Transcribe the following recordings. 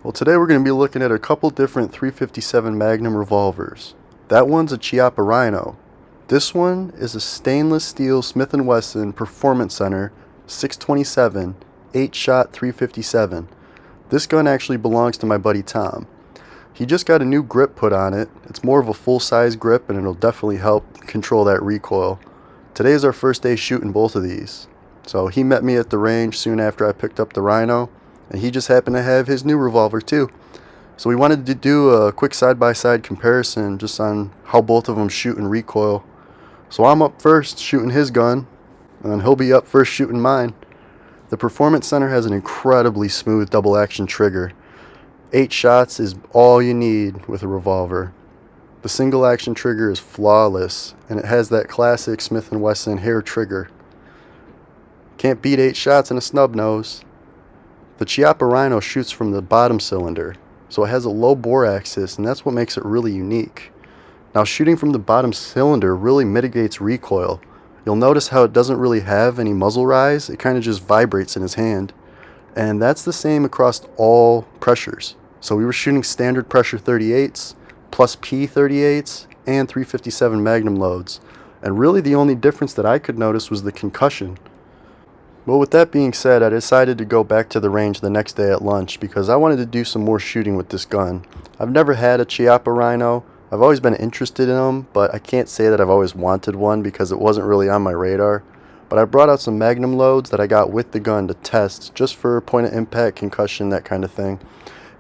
Well, today we're going to be looking at a couple different 357 Magnum revolvers. That one's a Chiappa Rhino. This one is a stainless steel Smith & Wesson Performance Center 627 8-shot 357. This gun actually belongs to my buddy Tom. He just got a new grip put on it. It's more of a full-size grip and it'll definitely help control that recoil. Today is our first day shooting both of these. So he met me at the range soon after I picked up the Rhino, and he just happened to have his new revolver too. So we wanted to do a quick side-by-side comparison just on how both of them shoot and recoil. So I'm up first shooting his gun, and then he'll be up first shooting mine. The Performance Center has an incredibly smooth double-action trigger. 8 shots is all you need with a revolver. The single-action trigger is flawless, and it has that classic Smith & Wesson hair trigger. Can't beat 8 shots in a snub nose. The Chiappa Rhino shoots from the bottom cylinder, so it has a low bore axis, and that's what makes it really unique. Now, shooting from the bottom cylinder really mitigates recoil. You'll notice how it doesn't really have any muzzle rise, it kind of just vibrates in his hand. And that's the same across all pressures. So we were shooting standard pressure 38s, plus P 38s, and 357 Magnum loads. And really the only difference that I could notice was the concussion. Well, with that being said, I decided to go back to the range the next day at lunch because I wanted to do some more shooting with this gun. I've never had a Chiappa Rhino. I've always been interested in them, but I can't say that I've always wanted one because it wasn't really on my radar. But I brought out some Magnum loads that I got with the gun to test, just for point of impact, concussion, that kind of thing.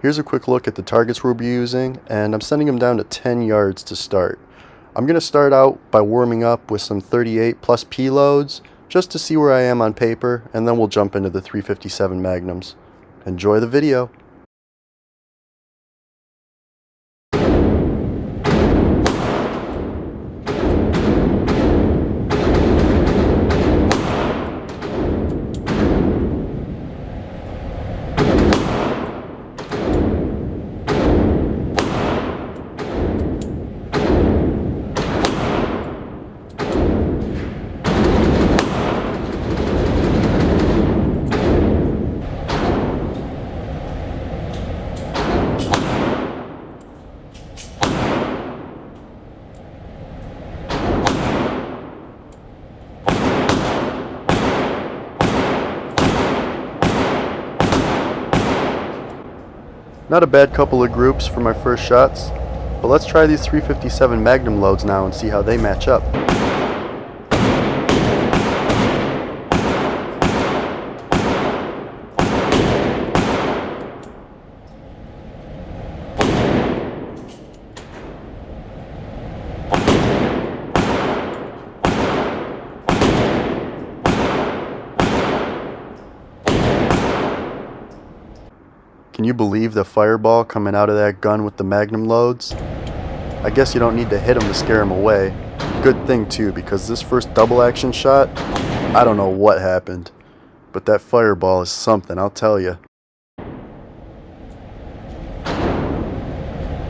Here's a quick look at the targets we'll be using, and I'm sending them down to 10 yards to start. I'm going to start out by warming up with some 38 plus P loads, just to see where I am on paper, and then we'll jump into the 357 Magnums. Enjoy the video. Not a bad couple of groups for my first shots, but let's try these 357 Magnum loads now and see how they match up. Can you believe the fireball coming out of that gun with the Magnum loads? I guess you don't need to hit them to scare them away. Good thing too, because this first double action shot, I don't know what happened. But that fireball is something, I'll tell you.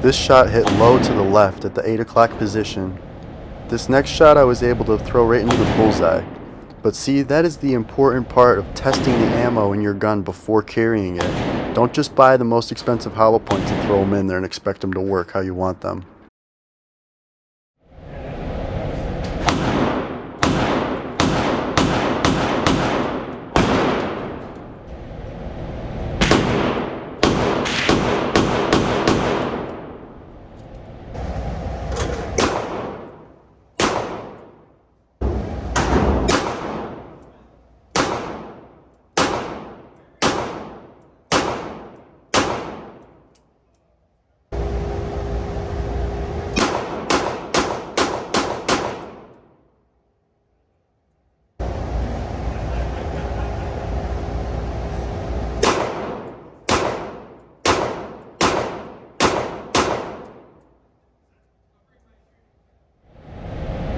This shot hit low to the left at the 8 o'clock position. This next shot I was able to throw right into the bullseye. But see, that is the important part of testing the ammo in your gun before carrying it. Don't just buy the most expensive hollow points and throw them in there and expect them to work how you want them.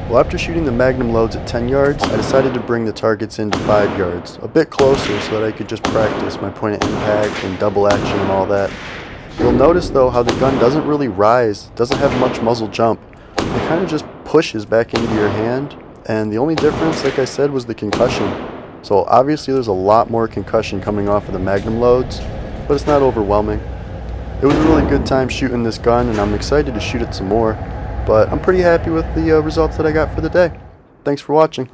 Well, after shooting the Magnum loads at 10 yards, I decided to bring the targets into 5 yards, a bit closer so that I could just practice my point of impact and double action and all that. You'll notice though how the gun doesn't really rise, doesn't have much muzzle jump. It kind of just pushes back into your hand, and the only difference, like I said, was the concussion. So obviously there's a lot more concussion coming off of the Magnum loads, but it's not overwhelming. It was a really good time shooting this gun, and I'm excited to shoot it some more, but I'm pretty happy with the results that I got for the day. Thanks for watching.